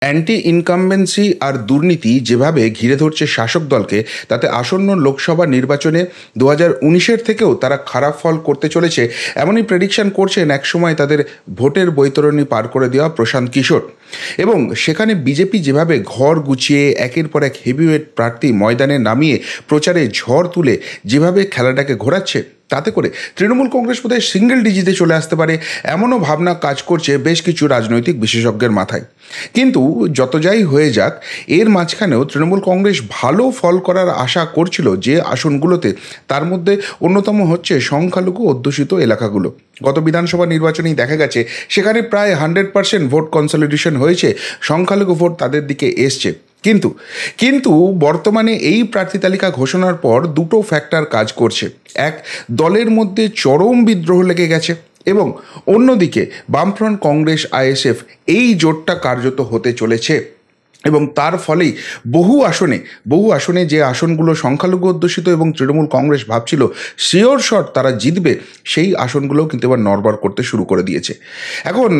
Anti incumbency আর দুর্নীতি যেভাবে ঘিরে ধরছে শাসক দলকে, তাতে আসন্ন লোকসভা নির্বাচনে 2019-এর থেকেও তারা খারাপ ফল করতে চলেছে, এমনই প্রেডিকশন করছেন একসময় তাদের ভোটের বৈতরণী পার করে দেওয়া প্রশান্ত কিশোর। এবং সেখানে বিজেপি যেভাবে ঘর গুছিয়ে একের পর এক হেভিওয়েট প্রার্থী ময়দানে নামিয়ে প্রচারে ঝড় তুলে যেভাবে খেলাটাকে ঘোরাচ্ছে, তাতে করে তৃণমূল কংগ্রেস বোধহয় সিঙ্গেল ডিজিটে চলে আসতে পারে এমনও ভাবনা কাজ করছে বেশ কিছু রাজনৈতিক বিশেষজ্ঞের মাথায়। কিন্তু যত যাই হয়ে যাক, এর মাঝখানেও তৃণমূল কংগ্রেস ভালো ফল করার আশা করছিল যে আসনগুলোতে, তার মধ্যে অন্যতম হচ্ছে সংখ্যালঘু অধ্যুষিত এলাকাগুলো। গত বিধানসভা নির্বাচনেই দেখা গেছে সেখানে প্রায় 100% ভোট কনসলিডেশন হয়েছে, সংখ্যালঘু ভোট তাদের দিকে এসছে। কিন্তু কিন্তু বর্তমানে এই প্রার্থী তালিকা ঘোষণার পর দুটো ফ্যাক্টর কাজ করছে। এক, দলের মধ্যে চরম বিদ্রোহ লেগে গেছে, এবং অন্যদিকে বামফ্রন্ট কংগ্রেস আইএসএফ এই জোটটা কার্যত হতে চলেছে। এবং তার ফলেই বহু আসনে যে আসনগুলো সংখ্যালঘু অধ্যুষিত এবং তৃণমূল কংগ্রেস ভাবছিল শিওর শট তারা জিতবে, সেই আসনগুলোও কিন্তু এবার নড়বড় করতে শুরু করে দিয়েছে। এখন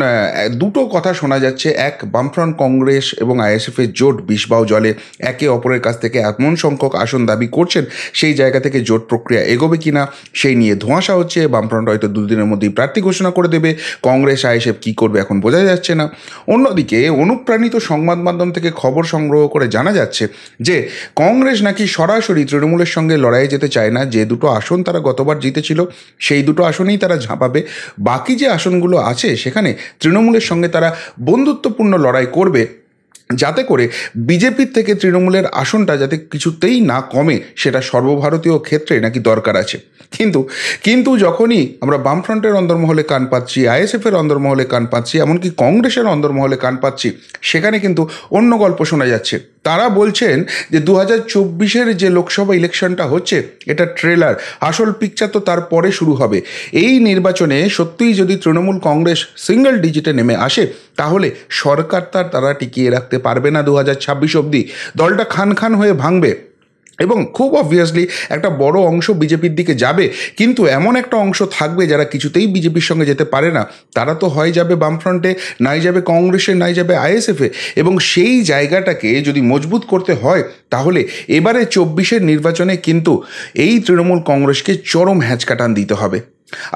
দুটো কথা শোনা যাচ্ছে। এক, বামফ্রন্ট কংগ্রেস এবং আইএসএফের জোট বিষবাও জলে, একে অপরের কাছ থেকে এমন সংখ্যক আসন দাবি করছেন, সেই জায়গা থেকে জোট প্রক্রিয়া এগোবে কিনা সেই নিয়ে ধোঁয়াশা হচ্ছে। বামফ্রন্ট হয়তো দুদিনের মধ্যেই প্রার্থী ঘোষণা করে দেবে, কংগ্রেস আইএসএফ কী করবে এখন বোঝা যাচ্ছে না। অন্যদিকে অনুপ্রাণিত সংবাদ মাধ্যম থেকে খবর সংগ্রহ করে জানা যাচ্ছে যে কংগ্রেস নাকি সরাসরি তৃণমূলের সঙ্গে লড়াইয়ে যেতে চায় না। যে দুটো আসন তারা গতবার জিতেছিল সেই দুটো আসনেই তারা ঝাঁপাবে, বাকি যে আসনগুলো আছে সেখানে তৃণমূলের সঙ্গে তারা বন্ধুত্বপূর্ণ লড়াই করবে, যাতে করে বিজেপির থেকে তৃণমূলের আসনটা যাতে কিছুতেই না কমে, সেটা সর্বভারতীয় ক্ষেত্রে নাকি দরকার আছে। কিন্তু কিন্তু যখনই আমরা বামফ্রন্টের অন্দরমহলে কান পাচ্ছি, আইএসএফের অন্দরমহলে কান পাচ্ছি, এমনকি কংগ্রেসের অন্দরমহলে কান পাচ্ছি, সেখানে কিন্তু অন্য গল্প শোনা যাচ্ছে। তারা বলছেন যে 2024-এর যে লোকসভা ইলেকশনটা হচ্ছে এটা ট্রেলার, আসল পিকচার তো তারপরে শুরু হবে। এই নির্বাচনে সত্যিই যদি তৃণমূল কংগ্রেস সিঙ্গেল ডিজিটে নেমে আসে, তাহলে সরকার তারা টিকিয়ে রাখতে পারবে না 2026 অবধি। দলটা খান খান হয়ে ভাঙবে, এবং খুব অবভিয়াসলি একটা বড় অংশ বিজেপির দিকে যাবে। কিন্তু এমন একটা অংশ থাকবে যারা কিছুতেই বিজেপির সঙ্গে যেতে পারে না, তারা তো হয় যাবে বামফ্রন্টে, নাই যাবে কংগ্রেসে, নাই যাবে আইএসএফে। এবং সেই জায়গাটাকে যদি মজবুত করতে হয়, তাহলে এবারে 24-এর নির্বাচনে কিন্তু এই তৃণমূল কংগ্রেসকে চরম হ্যাঁচকাটান দিতে হবে।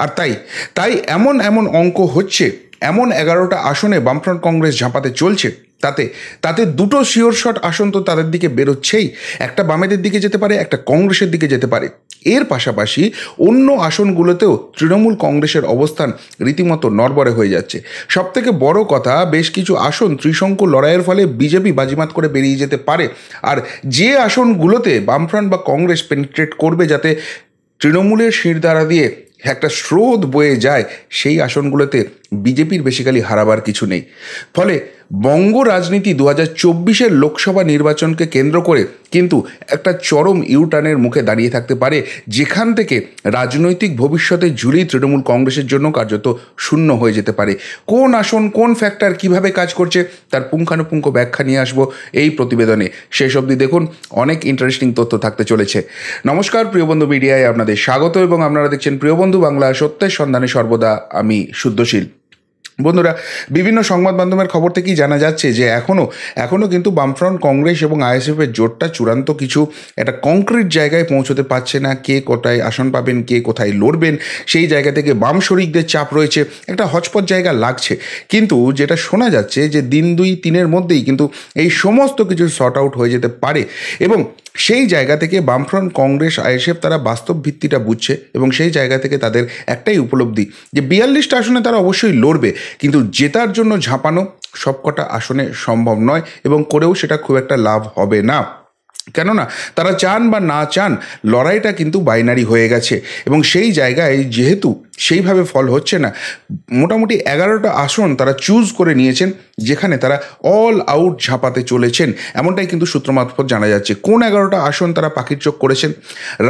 আর তাই তাই এমন এমন অঙ্ক হচ্ছে, এমন 11টা আসনে বামফ্রন্ট কংগ্রেস ঝাঁপাতে চলছে, তাতে তাতে দুটো শিওর শট আসন তো তাদের দিকে বেরোচ্ছেই। একটা বামেদের দিকে যেতে পারে, একটা কংগ্রেসের দিকে যেতে পারে। এর পাশাপাশি অন্য আসনগুলোতেও তৃণমূল কংগ্রেসের অবস্থান রীতিমতো নড়বড়ে হয়ে যাচ্ছে। সবথেকে বড় কথা, বেশ কিছু আসন ত্রিশঙ্কু লড়াইয়ের ফলে বিজেপি বাজিমাত করে বেরিয়ে যেতে পারে। আর যে আসনগুলোতে বামফ্রন্ট বা কংগ্রেস পেনিট্রেট করবে যাতে তৃণমূলের শিরদাঁড়া দিয়ে একটা স্রোত বয়ে যায়, সেই আসনগুলোতে বিজেপির বেসিক্যালি হারাবার কিছু নেই। ফলে বঙ্গ রাজনীতি 2024-এর লোকসভা নির্বাচনকে কেন্দ্র করে কিন্তু একটা চরম ইউটার্নের মুখে দাঁড়িয়ে থাকতে পারে, যেখান থেকে রাজনৈতিক ভবিষ্যতে ঝুলি তৃণমূল কংগ্রেসের জন্য কার্যত শূন্য হয়ে যেতে পারে। কোন আসন, কোন ফ্যাক্টর কিভাবে কাজ করছে, তার পুঙ্খানুপুঙ্খ ব্যাখ্যা নিয়ে আসবো এই প্রতিবেদনে। শেষ অবধি দেখুন, অনেক ইন্টারেস্টিং তথ্য থাকতে চলেছে। নমস্কার, প্রিয়বন্ধু মিডিয়ায় আপনাদের স্বাগত, এবং আপনারা দেখছেন প্রিয়বন্ধু বাংলা, সত্যের সন্ধানে সর্বদা আমি শুদ্ধশীল। বন্ধুরা, বিভিন্ন সংবাদ মাধ্যমের খবর থেকেই জানা যাচ্ছে যে এখনও কিন্তু বামফ্রন্ট কংগ্রেস এবং আইএসএফের জোটটা চূড়ান্ত কিছু একটা কংক্রিট জায়গায় পৌঁছতে পারছে না। কে কোথায় আসন পাবেন, কে কোথায় লড়বেন, সেই জায়গা থেকে বাম শরিকদের চাপ রয়েছে, একটা হচপচ জায়গা লাগছে। কিন্তু যেটা শোনা যাচ্ছে যে দিন 2-3-এর মধ্যেই কিন্তু এই সমস্ত কিছু সর্ট আউট হয়ে যেতে পারে, এবং সেই জায়গা থেকে বামফ্রন্ট কংগ্রেস আইএসএফ তারা বাস্তব ভিত্তিটা বুঝছে, এবং সেই জায়গা থেকে তাদের একটাই উপলব্ধি যে 42টা আসনে তারা অবশ্যই লড়বে, কিন্তু জেতার জন্য ঝাঁপানো সবকটা আসনে সম্ভব নয়, এবং করেও সেটা খুব একটা লাভ হবে না। কেননা তারা চান বা না চান, লড়াইটা কিন্তু বাইনারি হয়ে গেছে। এবং সেই জায়গায় যেহেতু সেইভাবে ফল হচ্ছে না, মোটামুটি 11টা আসন তারা চুজ করে নিয়েছেন, যেখানে তারা অল আউট ঝাঁপাতে চলেছেন, এমনটাই কিন্তু সূত্র মারফত জানা যাচ্ছে। কোন 11টা আসন তারা পাখির চোখ করেছেন?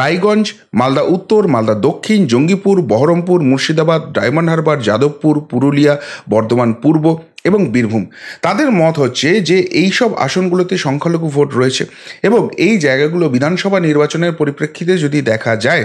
রায়গঞ্জ, মালদা উত্তর, মালদা দক্ষিণ, জঙ্গিপুর, বহরমপুর, মুর্শিদাবাদ, ডায়মন্ড হারবার, যাদবপুর, পুরুলিয়া, বর্ধমান পূর্ব এবং বীরভূম। তাদের মত হচ্ছে যে এই সব আসনগুলোতে সংখ্যালঘু ভোট রয়েছে, এবং এই জায়গাগুলো বিধানসভা নির্বাচনের পরিপ্রেক্ষিতে যদি দেখা যায়,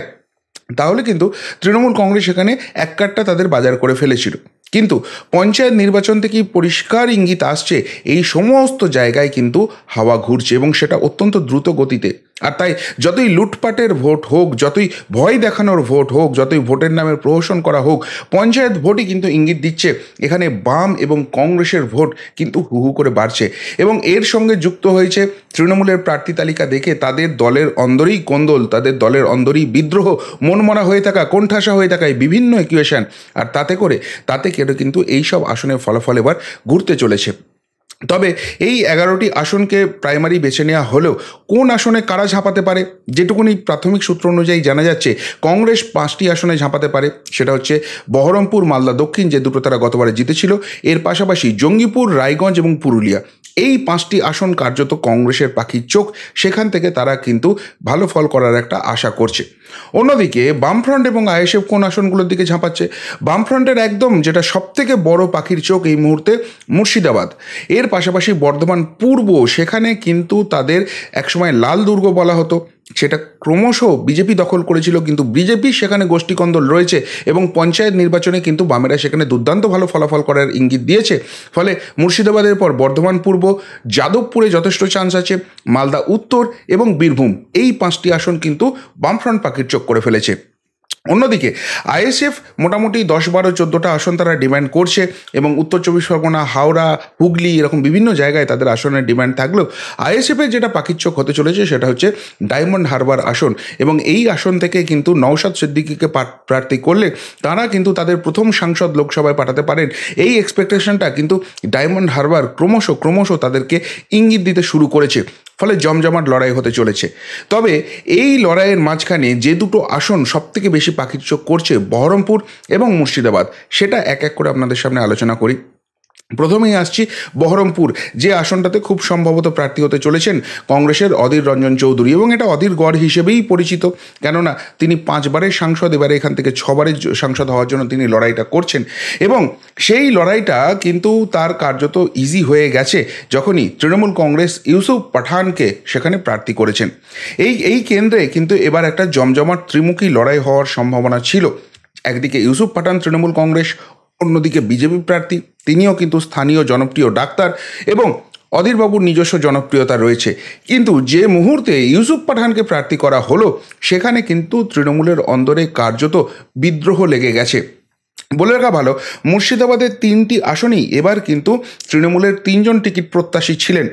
তাহলে কিন্তু তৃণমূল কংগ্রেস এখানে এক কাট্টা তাদের বাজার করে ফেলেছিল। কিন্তু পঞ্চায়েত নির্বাচন থেকেই পরিষ্কার ইঙ্গিত আসছে এই সমস্ত জায়গায় কিন্তু হাওয়া ঘুরছে, এবং সেটা অত্যন্ত দ্রুত গতিতে। আর তাই যতই লুটপাটের ভোট হোক, যতই ভয় দেখানোর ভোট হোক, যতই ভোটের নামে প্রহসন করা হোক, পঞ্চায়েত ভোটই কিন্তু ইঙ্গিত দিচ্ছে এখানে বাম এবং কংগ্রেসের ভোট কিন্তু হু হু করে বাড়ছে। এবং এর সঙ্গে যুক্ত হয়েছে তৃণমূলের প্রার্থী তালিকা দেখে তাদের দলের অন্দরেই কোন্দল, তাদের দলের অন্দরেই বিদ্রোহ, মনমরা হয়ে থাকা, কোণঠাসা হয়ে থাকা এই বিভিন্ন ইকুয়েশন। আর তাতে কেটে কিন্তু এইসব আসনের ফলাফল এবার ঘুরতে চলেছে। তবে এই 11টি আসনকে প্রাইমারি বেছে নেওয়া হলেও কোন আসনে কারা ঝাঁপাতে পারে, যেটুকুনি প্রাথমিক সূত্র অনুযায়ী জানা যাচ্ছে কংগ্রেস 5টি আসনে ঝাঁপাতে পারে। সেটা হচ্ছে বহরমপুর, মালদা দক্ষিণ, যে দুটো তারা গতবারে জিতেছিল, এর পাশাপাশি জঙ্গিপুর, রায়গঞ্জ এবং পুরুলিয়া। এই 5টি আসন কার্যত কংগ্রেসের পাখির চোখ, সেখান থেকে তারা কিন্তু ভালো ফল করার একটা আশা করছে। অন্যদিকে বামফ্রন্ট এবং আইএসএফ কোন আসনগুলোর দিকে ঝাঁপাচ্ছে? বামফ্রন্টের একদম যেটা সবথেকে বড় পাখির চোখ এই মুহূর্তে মুর্শিদাবাদ, এর পাশাপাশি বর্ধমান পূর্ব, সেখানে কিন্তু তাদের একসময় লাল দুর্গ বলা হতো, সেটা ক্রমশ বিজেপি দখল করেছিল, কিন্তু বিজেপি সেখানে গোষ্ঠীকন্দল রয়েছে এবং পঞ্চায়েত নির্বাচনে কিন্তু বামেরা সেখানে দুর্দান্ত ভালো ফলাফল করার ইঙ্গিত দিয়েছে। ফলে মুর্শিদাবাদের পর বর্ধমান পূর্ব, যাদবপুরে যথেষ্ট চান্স আছে, মালদা উত্তর এবং বীরভূম, এই 5টি আসন কিন্তু বামফ্রন্ট পাখির চোখ করে ফেলেছে। অন্যদিকে আইএসএফ মোটামুটি 10-12-14টা আসন তারা ডিমান্ড করছে, এবং উত্তর 24 পরগনা, হাওড়া, হুগলি, এরকম বিভিন্ন জায়গায় তাদের আসনের ডিমান্ড থাকলেও আইএসএফের যেটা পাখির চোখ হতে চলেছে সেটা হচ্ছে ডায়মন্ড হারবার আসন। এবং এই আসন থেকে কিন্তু নওশাদ সিদ্দিকীকে প্রার্থী করলে তারা কিন্তু তাদের প্রথম সাংসদ লোকসভায় পাঠাতে পারেন, এই এক্সপেকটেশনটা কিন্তু ডায়মন্ড হারবার ক্রমশ তাদেরকে ইঙ্গিত দিতে শুরু করেছে। ফলে জমজমাট লড়াই হতে চলেছে। তবে এই লড়াইয়ের মাঝখানে যে দুটো আসন সবথেকে বেশি পাখির চোখ করছে, বহরমপুর এবং মুর্শিদাবাদ, সেটা এক এক করে আপনাদের সামনে আলোচনা করি। প্রথমেই আসছি বহরমপুর, যে আসনটাতে খুব সম্ভবত প্রার্থী হতে চলেছেন কংগ্রেসের অধীর রঞ্জন চৌধুরী, এবং এটা অধীর গড় হিসেবেই পরিচিত, কেননা তিনি 5বারের সাংসদ, এবারে এখান থেকে 6বারের সাংসদ হওয়ার জন্য তিনি লড়াইটা করছেন। এবং সেই লড়াইটা কিন্তু তার কার্যত ইজি হয়ে গেছে যখনই তৃণমূল কংগ্রেস ইউসুফ পাঠানকে সেখানে প্রার্থী করেছেন। এই কেন্দ্রে কিন্তু এবার একটা জমজমাট ত্রিমুখী লড়াই হওয়ার সম্ভাবনা ছিল। একদিকে ইউসুফ পাঠান তৃণমূল কংগ্রেস, অন্যদিকে বিজেপি প্রার্থী, তিনিও কিন্তু স্থানীয় জনপ্রিয় ডাক্তার এবং অধীরবাবুর নিজস্ব জনপ্রিয়তা রয়েছে। কিন্তু যে মুহূর্তে ইউসুফ পাঠানকে প্রার্থী করা হলো, সেখানে কিন্তু তৃণমূলের অন্দরে কার্যত বিদ্রোহ লেগে গেছে। বলে রাখা ভালো, মুর্শিদাবাদের 3টি আসনেই এবার কিন্তু তৃণমূলের 3জন টিকিট প্রত্যাশী ছিলেন।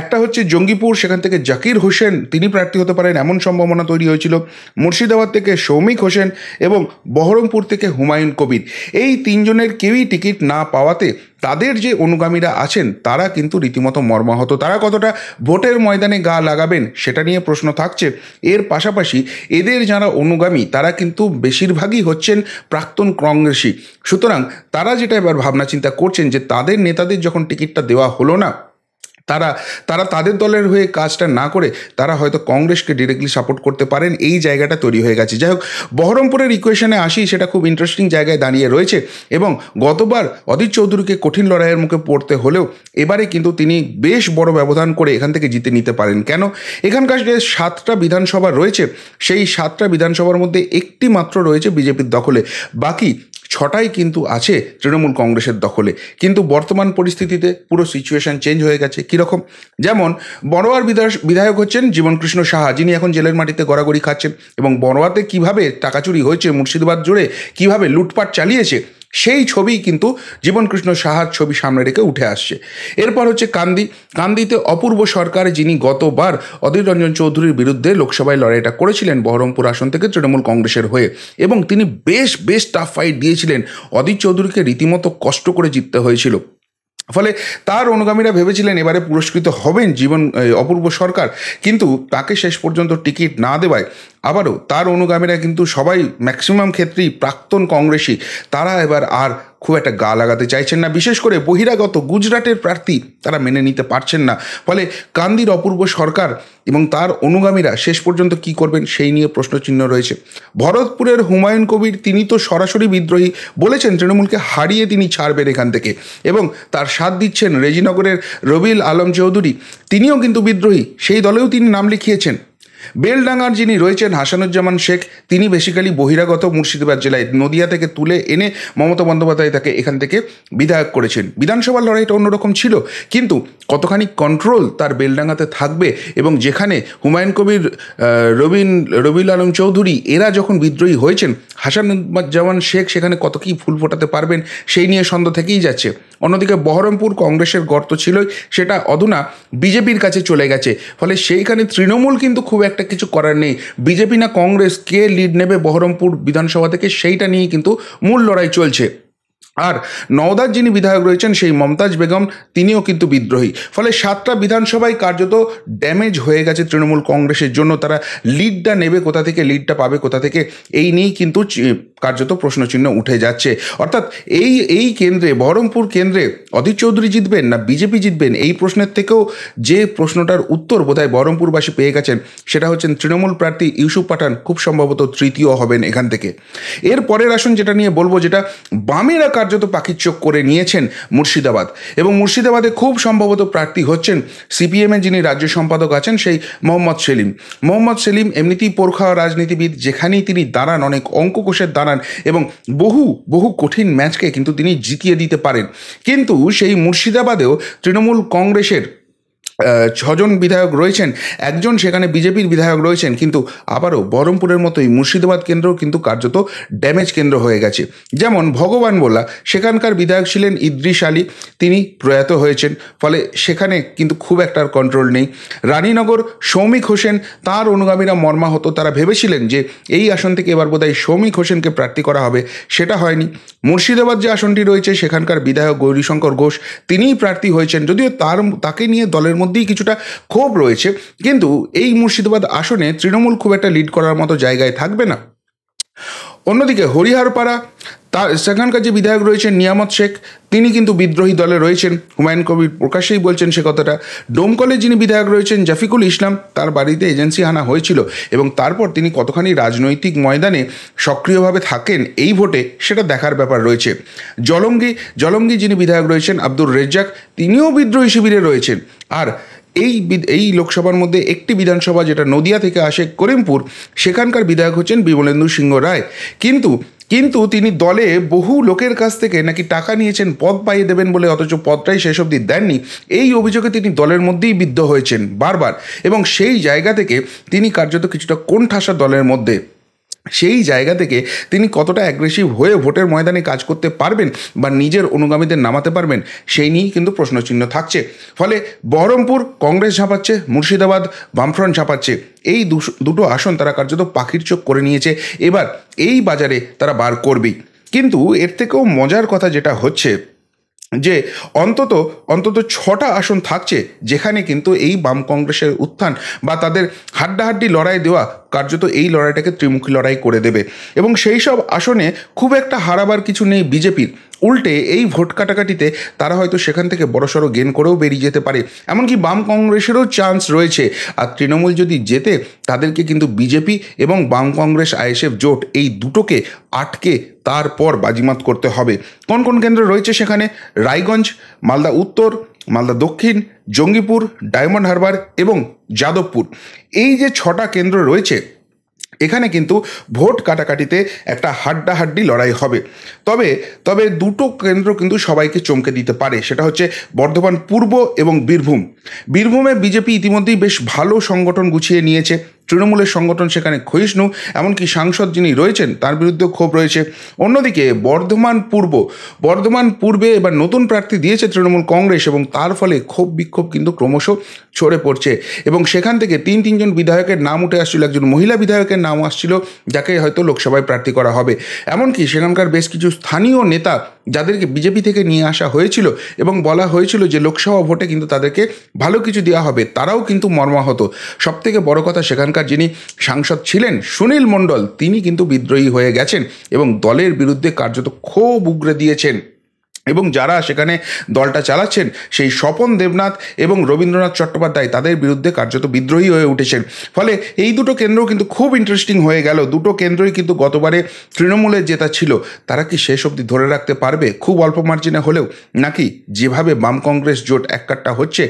একটা হচ্ছে জঙ্গিপুর, সেখান থেকে জাকির হোসেন তিনি প্রার্থী হতে পারেন এমন সম্ভাবনা তৈরি হয়েছিল। মুর্শিদাবাদ থেকে সৌমিক হোসেন এবং বহরমপুর থেকে হুমায়ুন কবির, এই 3জনের কেউই টিকিট না পাওয়াতে তাদের যে অনুগামীরা আছেন তারা কিন্তু রীতিমতো মর্মাহত। তারা কতটা ভোটের ময়দানে গা লাগাবেন সেটা নিয়ে প্রশ্ন থাকছে। এর পাশাপাশি এদের যারা অনুগামী তারা কিন্তু বেশিরভাগই হচ্ছেন প্রাক্তন কংগ্রেসী। সুতরাং তারা যেটা এবার ভাবনা চিন্তা করছেন যে তাদের নেতাদের যখন টিকিটটা দেওয়া হলো না, তারা তাদের দলের হয়ে কাজটা না করে তারা হয়তো কংগ্রেসকে ডিরেক্টলি সাপোর্ট করতে পারেন, এই জায়গাটা তৈরি হয়ে গেছে। যাই হোক, বহরমপুরের ইকুয়েশনে আসি, সেটা খুব ইন্টারেস্টিং জায়গায় দাঁড়িয়ে রয়েছে। এবং গতবার অধীর চৌধুরীকে কঠিন লড়াইয়ের মুখে পড়তে হলেও এবারে কিন্তু তিনি বেশ বড় ব্যবধান করে এখান থেকে জিতে নিতে পারেন। কেন? এখানকার যে 7টা বিধানসভা রয়েছে, সেই 7টা বিধানসভার মধ্যে একটি মাত্র রয়েছে বিজেপির দখলে, বাকি 6টাই কিন্তু আছে তৃণমূল কংগ্রেসের দখলে। কিন্তু বর্তমান পরিস্থিতিতে পুরো সিচুয়েশন চেঞ্জ হয়ে গেছে। কীরকম? যেমন বড়োয়ার বিধায়ক হচ্ছেন জীবনকৃষ্ণ সাহা, যিনি এখন জেলের মাটিতে গড়াগড়ি খাচ্ছেন, এবং বড়োয়াতে কীভাবে টাকা চুরি হয়েছে, মুর্শিদাবাদ জুড়ে কীভাবে লুটপাট চালিয়েছে, সেই ছবিই কিন্তু জীবনকৃষ্ণ সাহার ছবি সামনে রেখে উঠে আসছে। এরপর হচ্ছে কান্দিতে অপূর্ব সরকার, যিনি গতবার অধীর রঞ্জন চৌধুরীর বিরুদ্ধে লোকসভায় লড়াইটা করেছিলেন বহরমপুর আসন থেকে তৃণমূল কংগ্রেসের হয়ে, এবং তিনি বেশ টাফ ফাইট দিয়েছিলেন। অধীর চৌধুরীকে রীতিমতো কষ্ট করে জিততে হয়েছিল। ফলে তার অনুগামীরা ভেবেছিলেন এবারে পুরস্কৃত হবেন অপূর্ব সরকার, কিন্তু তাকে শেষ পর্যন্ত টিকিট না দেওয়ায় আবারও তার অনুগামীরা কিন্তু সবাই ম্যাক্সিমাম ক্ষেত্রেই প্রাক্তন কংগ্রেসী, তারা এবার আর খুব একটা গা লাগাতে চাইছেন না। বিশেষ করে বহিরাগত গুজরাটের প্রার্থী তারা মেনে নিতে পারছেন না। ফলে কান্দির অপূর্ব সরকার এবং তার অনুগামীরা শেষ পর্যন্ত কি করবেন সেই নিয়ে প্রশ্নচিহ্ন রয়েছে। ভরতপুরের হুমায়ুন কবির, তিনি তো সরাসরি বিদ্রোহী, বলেছেন তৃণমূলকে হারিয়ে তিনি ছাড়বেন এখান থেকে, এবং তার সাথ দিচ্ছেন রেজিনগরের রবিল আলম চৌধুরী, তিনিও কিন্তু বিদ্রোহী, সেই দলেও তিনি নাম লিখিয়েছেন। বেলডাঙ্গার যিনি রয়েছেন হাসানুজ্জামান শেখ, তিনি বেসিক্যালি বহিরাগত মুর্শিদাবাদ জেলায় নদিয়া থেকে তুলে এনে মমতা বন্দ্যোপাধ্যায় তাকে এখান থেকে বিধায়ক করেছেন। বিধানসভার লড়াইটা অন্যরকম ছিল, কিন্তু কতখানি কন্ট্রোল তার বেলডাঙ্গাতে থাকবে, এবং যেখানে হুমায়ুন কবির, রবিউল আলম চৌধুরী এরা যখন বিদ্রোহী হয়েছেন, হাসানুজ্জামান শেখ সেখানে কত কী ফুল ফোটাতে পারবেন সেই নিয়ে সন্দেহ থেকেই যাচ্ছে। অন্যদিকে বহরমপুর কংগ্রেসের গর্ত ছিলই, সেটা অধুনা বিজেপির কাছে চলে গেছে, ফলে সেইখানে তৃণমূল কিন্তু খুব একটা কিছু করার নেই। বিজেপি না কংগ্রেস, কে লিড নেবে বহরমপুর বিধানসভা থেকে, সেইটা নিয়ে কিন্তু মূল লড়াই চলছে। আর নওদার যিনি বিধায়ক রয়েছেন সেই মমতাজ বেগম, তিনিও কিন্তু বিদ্রোহী, ফলে 7টা বিধানসভায় কার্যত ড্যামেজ হয়ে গেছে তৃণমূল কংগ্রেসের জন্য। তারা লিডটা নেবে কোথা থেকে, লিডটা পাবে কোথা থেকে, এই নিয়েই কিন্তু কার্যত প্রশ্নচিহ্ন উঠে যাচ্ছে। অর্থাৎ এই কেন্দ্রে, বহরমপুর কেন্দ্রে অধীর চৌধুরী জিতবেন না বিজেপি জিতবেন, এই প্রশ্নের থেকেও যে প্রশ্নটার উত্তর বোধহয় বহরমপুরবাসী পেয়ে গেছেন, সেটা হচ্ছেন তৃণমূল প্রার্থী ইউসুফ পাঠান খুব সম্ভবত তৃতীয় হবেন এখান থেকে। এর পরের আসন যেটা নিয়ে বলবো, যেটা বামেরা কার্যত পাখির চোখ করে নিয়েছেন, মুর্শিদাবাদ। এবং মুর্শিদাবাদে খুব সম্ভবত প্রার্থী হচ্ছেন সিপিএমের যিনি রাজ্য সম্পাদক আছেন সেই মোহাম্মদ সেলিম। মোহাম্মদ সেলিম এমনিতেই পোরখাওয়া রাজনীতিবিদ, যেখানেই তিনি দাঁড়ান অনেক অঙ্ক কষের দাঁড়ান, এবং বহু কঠিন ম্যাচকে কিন্তু তিনি জিতিয়ে দিতে পারেন। কিন্তু সেই মুর্শিদাবাদেও তৃণমূল কংগ্রেসের 6জন বিধায়ক রয়েছেন, একজন সেখানে বিজেপির বিধায়ক রয়েছেন, কিন্তু আবারও বহরমপুরের মতোই মুর্শিদাবাদ কেন্দ্রও কিন্তু কার্যত ড্যামেজ কেন্দ্র হয়ে গেছে। যেমন ভগবান বলা, সেখানকার বিধায়ক ছিলেন ইদ্রিস আলী, তিনি প্রয়াত হয়েছেন, ফলে সেখানে কিন্তু খুব একটা কন্ট্রোল নেই। রানীনগর সৌমিক হোসেন, তার অনুগামীরা মর্মাহত, তারা ভেবেছিলেন যে এই আসন থেকে এবার বোধহয় সৌমিক হোসেনকে প্রার্থী করা হবে, সেটা হয়নি। মুর্শিদাবাদ যে আসনটি রয়েছে সেখানকার বিধায়ক গৌরীশঙ্কর ঘোষ, তিনিই প্রার্থী হয়েছেন, যদিও তাকে নিয়ে দলের মধ্যেই কিছুটা ক্ষোভ রয়েছে, কিন্তু এই মুর্শিদাবাদ আসনে তৃণমূল খুব একটা লিড করার মতো জায়গায় থাকবে না। অন্যদিকে হরিহরপাড়া, সেখানকার যে বিধায়ক রয়েছেন নিয়ামত শেখ, তিনি কিন্তু বিদ্রোহী দলে রয়েছেন, হুমায়ুন কবির প্রকাশ্যেই বলছেন সে কথাটা। ডোমকলের যিনি বিধায়ক রয়েছেন জাফিকুল ইসলাম, তার বাড়িতে এজেন্সি হানা হয়েছিল, এবং তারপর তিনি কতখানি রাজনৈতিক ময়দানে সক্রিয়ভাবে থাকেন এই ভোটে, সেটা দেখার ব্যাপার রয়েছে। জলঙ্গি যিনি বিধায়ক রয়েছেন আব্দুর রেজ্জাক, তিনিও বিদ্রোহী শিবিরে রয়েছেন। আর এই লোকসভার মধ্যে একটি বিধানসভা যেটা নদিয়া থেকে আসে, করিমপুর, সেখানকার বিধায়ক হচ্ছেন বিমলেন্দু সিংহ রায়। কিন্তু তিনি দলে বহু লোকের কাছ থেকে নাকি টাকা নিয়েছেন পদ পাইয়ে দেবেন বলে, অথচ পদটাই শেষ অবধি দেননি। এই অভিযোগে তিনি দলের মধ্যেই বিদ্ধ হয়েছেন বারবার, এবং সেই জায়গা থেকে তিনি কার্যত কিছুটা কোণঠাসা দলের মধ্যে। সেই জায়গা থেকে তিনি কতটা অ্যাগ্রেসিভ হয়ে ভোটের ময়দানে কাজ করতে পারবেন বা নিজের অনুগামীদের নামাতে পারবেন, সেই নিয়েই কিন্তু প্রশ্নচিহ্ন থাকছে। ফলে বহরমপুর কংগ্রেস ঝাঁপাচ্ছে, মুর্শিদাবাদ বামফ্রন্ট ঝাঁপাচ্ছে। এই দুটো আসন তারা কার্যত পাখির চোখ করে নিয়েছে, এবার এই বাজারে তারা বার করবেই। কিন্তু এর থেকেও মজার কথা যেটা হচ্ছে যে অন্তত 6টা আসন থাকছে, যেখানে কিন্তু এই বাম কংগ্রেসের উত্থান বা তাদের হাড্ডাহাড্ডি লড়াই দেওয়া কার্যত এই লড়াইটাকে ত্রিমুখী লড়াই করে দেবে, এবং সেই সব আসনে খুব একটা হারাবার কিছু নেই বিজেপির। উল্টে এই ভোট কাটাকাটিতে তারা হয়তো সেখান থেকে বড়সড় গেন করেও বেরিয়ে যেতে পারে, এমনকি বাম কংগ্রেসেরও চান্স রয়েছে। আর তৃণমূল যদি জেতে, তাদেরকে কিন্তু বিজেপি এবং বাম কংগ্রেস আইএসএফ জোট, এই দুটোকে আটকে তারপর বাজিমাত করতে হবে। কোন কোন কেন্দ্র রয়েছে সেখানে? রায়গঞ্জ, মালদা উত্তর, মালদা দক্ষিণ, জঙ্গিপুর, ডায়মন্ড হারবার এবং যাদবপুর, এই যে 6টা কেন্দ্র রয়েছে, এখানে কিন্তু ভোট কাটাকাটিতে একটা হাড্ডাহাড্ডি লড়াই হবে। তবে দুটো কেন্দ্র কিন্তু সবাইকে চমকে দিতে পারে, সেটা হচ্ছে বর্ধমান পূর্ব এবং বীরভূমে বিজেপি ইতিমধ্যেই বেশ ভালো সংগঠন গুছিয়ে নিয়েছে, তৃণমূলের সংগঠন সেখানে ক্ষয়িষ্ণু, এমনকি সাংসদ যিনি রয়েছেন তার বিরুদ্ধেও ক্ষোভ রয়েছে। অন্যদিকে বর্ধমান পূর্বে এবার নতুন প্রার্থী দিয়েছে তৃণমূল কংগ্রেস, এবং তার ফলে ক্ষোভ বিক্ষোভ কিন্তু ক্রমশ ছড়ে পড়ছে, এবং সেখান থেকে তিনজন বিধায়কের নাম উঠে আসছিল, একজন মহিলা বিধায়কের নাম আসছিল যাকে হয়তো লোকসভায় প্রার্থী করা হবে। এমনকি সেখানকার বেশ কিছু স্থানীয় নেতা যাদেরকে বিজেপি থেকে নিয়ে আসা হয়েছিল এবং বলা হয়েছিল যে লোকসভা ভোটে কিন্তু তাদেরকে ভালো কিছু দেওয়া হবে, তারাও কিন্তু মর্মাহত। সবথেকে বড় কথা, সেখানকার যিনি সাংসদ ছিলেন সুনীল মণ্ডল, তিনি কিন্তু বিদ্রোহী হয়ে গেছেন এবং দলের বিরুদ্ধে কার্যত ক্ষোভ উগরে দিয়েছেন। এবং যারা সেখানে দলটা চালাচ্ছেন, সেই স্বপন দেবনাথ এবং রবীন্দ্রনাথ চট্টোপাধ্যায়, তাদের বিরুদ্ধে কার্যত বিদ্রোহী হয়ে উঠেছেন। ফলে এই দুটো কেন্দ্র কিন্তু খুব ইন্টারেস্টিং হয়ে গেল। দুটো কেন্দ্রই কিন্তু গতবারে তৃণমূলের জেতা ছিল, তারা কি শেষ অবধি ধরে রাখতে পারবে খুব অল্প মার্জিনে হলেও, নাকি যেভাবে বাম কংগ্রেস জোট এককাট্টা হচ্ছে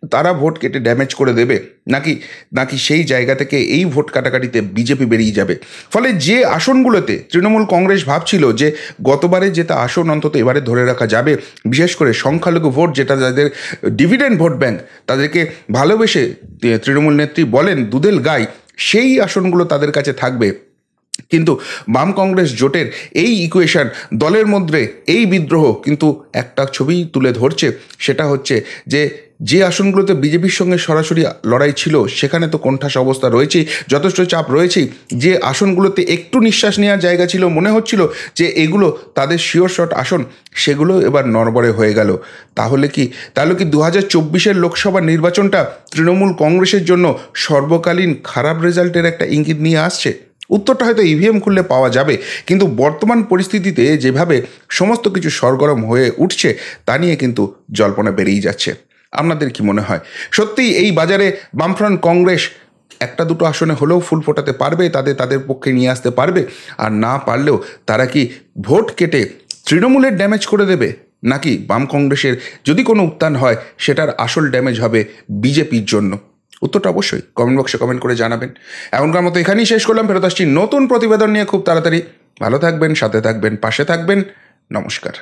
তারা ভোট কেটে ড্যামেজ করে দেবে, নাকি নাকি সেই জায়গা থেকে এই ভোট কাটাকাটিতে বিজেপি বেরিয়ে যাবে। ফলে যে আসনগুলোতে তৃণমূল কংগ্রেস ভাবছিল যে গতবারে যেটা আসন অন্তত এবারে ধরে রাখা যাবে, বিশেষ করে সংখ্যালঘু ভোট যেটা যাদের ডিভিডেন্ড ভোট ব্যাংক, তাদেরকে ভালোবেসে তৃণমূল নেত্রী বলেন দুধেল গাই, সেই আসনগুলো তাদের কাছে থাকবে। কিন্তু বাম কংগ্রেস জোটের এই ইকুয়েশন, দলের মধ্যে এই বিদ্রোহ কিন্তু একটা ছবি তুলে ধরছে, সেটা হচ্ছে যে আসনগুলোতে বিজেপির সঙ্গে সরাসরি লড়াই ছিল সেখানে তো কোণঠাসা অবস্থা রয়েছেই, যথেষ্ট চাপ রয়েছেই। যে আসনগুলোতে একটু নিঃশ্বাস নেওয়ার জায়গা ছিল, মনে হচ্ছিল যে এগুলো তাদের শিওর শট আসন, সেগুলো এবার নড়বড়ে হয়ে গেল। তাহলে কি 2024 লোকসভা নির্বাচনটা তৃণমূল কংগ্রেসের জন্য সর্বকালীন খারাপ রেজাল্টের একটা ইঙ্গিত নিয়ে আসছে? উত্তরটা হয়তো ইভিএম খুললে পাওয়া যাবে, কিন্তু বর্তমান পরিস্থিতিতে যেভাবে সমস্ত কিছু সরগরম হয়ে উঠছে তা নিয়ে কিন্তু জল্পনা বেরিয়ে যাচ্ছে। আপনাদের কি মনে হয়, সত্যিই এই বাজারে বামফ্রন্ট কংগ্রেস একটা দুটো আসনে হলেও ফুল ফোটাতে পারবে, তাদের পক্ষে নিয়ে আসতে পারবে? আর না পারলেও তারা কি ভোট কেটে তৃণমূলের ড্যামেজ করে দেবে, নাকি বাম কংগ্রেসের যদি কোনো উত্থান হয় সেটার আসল ড্যামেজ হবে বিজেপির জন্য? উত্তরটা অবশ্যই কমেন্ট বক্সে কমেন্ট করে জানাবেন। এখনকার মতো এখানেই শেষ করলাম, ফেরত আসছি নতুন প্রতিবেদন নিয়ে খুব তাড়াতাড়ি। ভালো থাকবেন, সাথে থাকবেন, পাশে থাকবেন। নমস্কার।